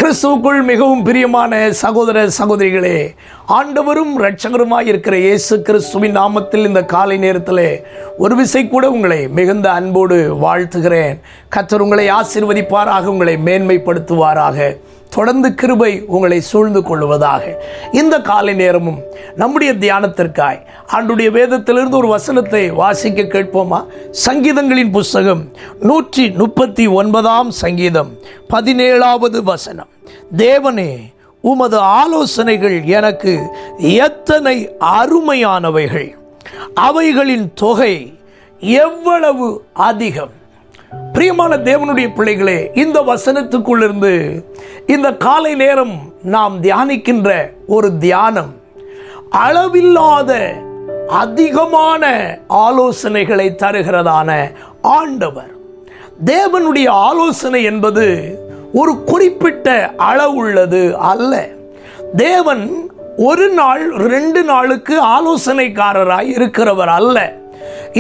கிறிஸ்துவுக்குள் மிகவும் பிரியமான சகோதர சகோதரிகளே, ஆண்டவரும் இரட்சகருமாய் இருக்கிற இயேசு கிறிஸ்துவின் நாமத்தில் இந்த காலை நேரத்தில் ஒரு விசை கூட உங்களை மிகுந்த அன்போடு வாழ்த்துகிறேன். கர்த்தர் உங்களை ஆசீர்வதிப்பாராக, உங்களை மேன்மைப்படுத்துவாராக, தொடர்ந்து கிருபை உங்களை சூழ்ந்து கொள்வதாக. இந்த காலை நேரமும் நம்முடைய தியானத்திற்காய் ஆண்டுடைய வேதத்திலிருந்து ஒரு வசனத்தை வாசிக்க கேட்போமா? சங்கீதங்களின் புஸ்தகம் 139 சங்கீதம் 17வது வசனம். தேவனே, உமது ஆலோசனைகள் எனக்கு எத்தனை அருமையானவைகள், அவைகளின் தொகை எவ்வளவு அதிகம். பிரியமான தேவனுடைய பிள்ளைகளே, இந்த வசனத்துக்குள்ளிருந்து இந்த காலை நேரம் நாம் தியானிக்கின்ற ஒரு தியானம் அளவில்லாத அதிகமான ஆலோசனைகளை தருகிறதான ஆண்டவர். தேவனுடைய ஆலோசனை என்பது ஒரு குறிப்பிட்ட அளவுள்ளது அல்ல. தேவன் ஒரு நாள் 2 நாளுக்கு ஆலோசனைக்காரராய் இருக்கிறவர் அல்ல.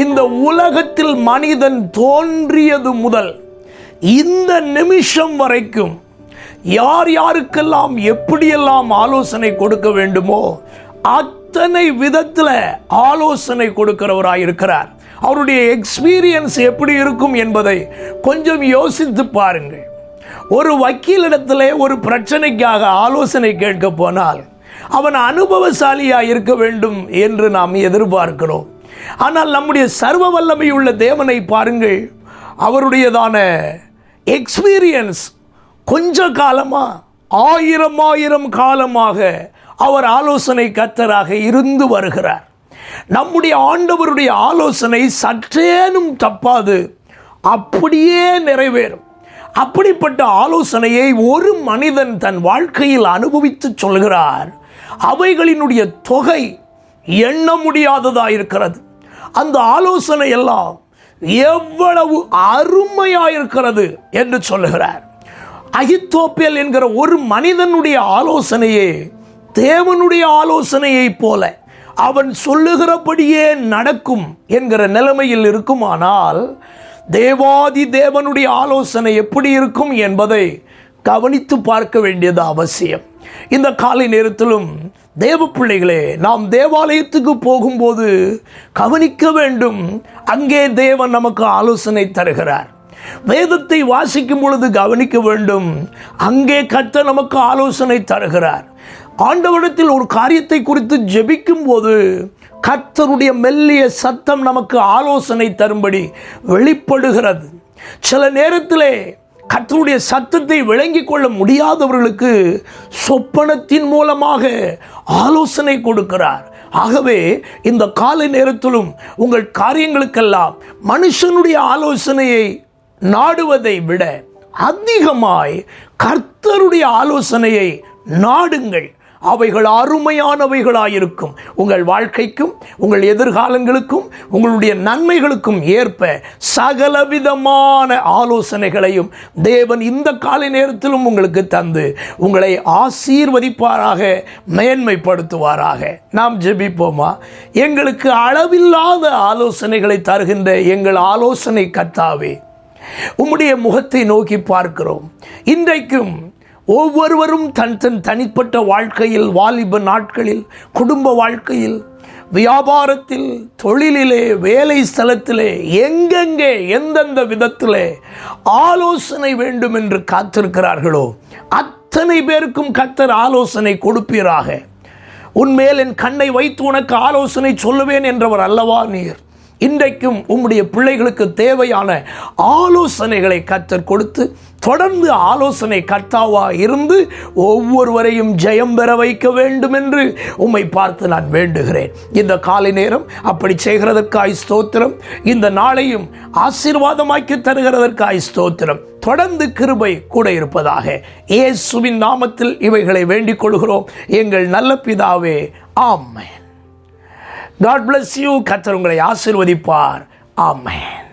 இந்த உலகத்தில் மனிதன் தோன்றியது முதல் இந்த நிமிஷம் வரைக்கும் யார் யாருக்கெல்லாம் எப்படியெல்லாம் ஆலோசனை கொடுக்க வேண்டுமோ அத்தனை விதத்தில் ஆலோசனை கொடுக்கிறவராய் இருக்கிறார். அவருடைய எக்ஸ்பீரியன்ஸ் எப்படி இருக்கும் என்பதை கொஞ்சம் யோசித்து பாருங்கள். ஒரு வக்கீலிடத்தில் ஒரு பிரச்சனைக்காக ஆலோசனை கேட்க போனால் அவன் அனுபவசாலியாக இருக்க வேண்டும் என்று நாம் எதிர்பார்க்கிறோம். ஆனால் நம்முடைய சர்வ வல்லமையுள்ள தேவனை பாருங்கள், அவருடையதான எக்ஸ்பீரியன்ஸ் கொஞ்ச காலமாக 1000 காலமாக அவர் ஆலோசனை கர்த்தராக இருந்து வருகிறார். நம்முடைய ஆண்டவருடைய ஆலோசனை சற்றேனும் தப்பாது, அப்படியே நிறைவேறும். அப்படிப்பட்ட ஆலோசனையை ஒரு மனிதன் தன் வாழ்க்கையில் அனுபவித்து சொல்கிறார். அவைகளினுடைய தொகை எண்ண முடியாததாக இருக்கிறது. அந்த ஆலோசனை எல்லாம் எவ்வளவு அருமையாயிருக்கிறது என்று சொல்லுகிறார். அகித்தோப்பேல் என்கிற ஒரு மனிதனுடைய ஆலோசனையே தேவனுடைய ஆலோசனையை போல அவன் சொல்லுகிறபடியே நடக்கும் என்கிற நிலைமையில் இருக்குமானால் தேவாதி தேவனுடைய ஆலோசனை எப்படி இருக்கும் என்பதை கவனித்து பார்க்க வேண்டியது அவசியம். இந்த காலை நேரத்திலும் தேவ பிள்ளைகளே, நாம் தேவாலயத்துக்கு போகும்போது கவனிக்க வேண்டும். அங்கே தேவன் நமக்கு ஆலோசனை தருகிறார். வேதத்தை வாசிக்கும் பொழுது கவனிக்க வேண்டும். அங்கே கர்த்தர் நமக்கு ஆலோசனை தருகிறார். ஆண்டவரிடத்தில் ஒரு காரியத்தை குறித்து ஜெபிக்கும் போது கர்த்தருடைய மெல்லிய சத்தம் நமக்கு ஆலோசனை தரும்படி வெளிப்படுகிறது. சில நேரத்திலே கர்த்தருடைய சத்தத்தை விளங்கிக் கொள்ள முடியாதவர்களுக்கு சொப்பனத்தின் மூலமாக ஆலோசனை கொடுக்கிறார். ஆகவே இந்த காலை நேரத்திலும் உங்கள் காரியங்களுக்கெல்லாம் மனுஷனுடைய ஆலோசனையை நாடுவதை விட அதிகமாய் கர்த்தருடைய ஆலோசனையை நாடுங்கள். அவைகள் அருமையானவைகளாயிருக்கும். உங்கள் வாழ்க்கைக்கும் உங்கள் எதிர்காலங்களுக்கும் உங்களுடைய நன்மைகளுக்கும் ஏற்ப சகலவிதமான ஆலோசனைகளையும் தேவன் இந்த காலை நேரத்திலும் உங்களுக்கு தந்து உங்களை ஆசீர்வதிப்பாராக, மேன்மைப்படுத்துவாராக. நாம் ஜெபிப்போமா? எங்களுக்கு அளவில்லாத ஆலோசனைகளை தருகின்ற எங்கள் ஆலோசனை கர்த்தாவே, உம்முடைய முகத்தை நோக்கி பார்க்கிறோம். இன்றைக்கும் ஒவ்வொருவரும் தன் தனிப்பட்ட வாழ்க்கையில், வாலிப நாட்களில், குடும்ப வாழ்க்கையில், வியாபாரத்தில், தொழிலிலே, வேலை ஸ்தலத்திலே, எங்கெங்கே எந்தெந்த விதத்திலே ஆலோசனை வேண்டும் என்று காத்திருக்கிறார்களோ அத்தனை பேருக்கும் கர்த்தர் ஆலோசனை கொடுப்பீராக. உன்மேல் என் கண்ணை வைத்து உனக்கு ஆலோசனை சொல்லுவேன் என்றவர் அல்லவா நீர்? இன்றைக்கும் உம்முடைய பிள்ளைகளுக்கு தேவையான ஆலோசனைகளை கர்த்தர் கொடுத்து தொடர்ந்து ஆலோசனை கர்த்தாவாக இருந்து ஒவ்வொருவரையும் ஜெயம் பெற வைக்க வேண்டும் என்று உம்மை பார்த்து நான் வேண்டுகிறேன். இந்த காலை நேரம் அப்படி செய்கிறதற்காய் ஸ்தோத்திரம். இந்த நாளையும் ஆசீர்வாதமாக்கி தருகிறதற்காய் ஸ்தோத்திரம். தொடர்ந்து கிருபை கூட இருப்பதாக இயேசுவின் நாமத்தில் இவைகளை வேண்டிக் கொள்கிறோம் எங்கள் நல்ல பிதாவே, ஆமென். God bless you. கர்த்தர் உங்களை ஆசீர்வதிப்பார். ஆமென்.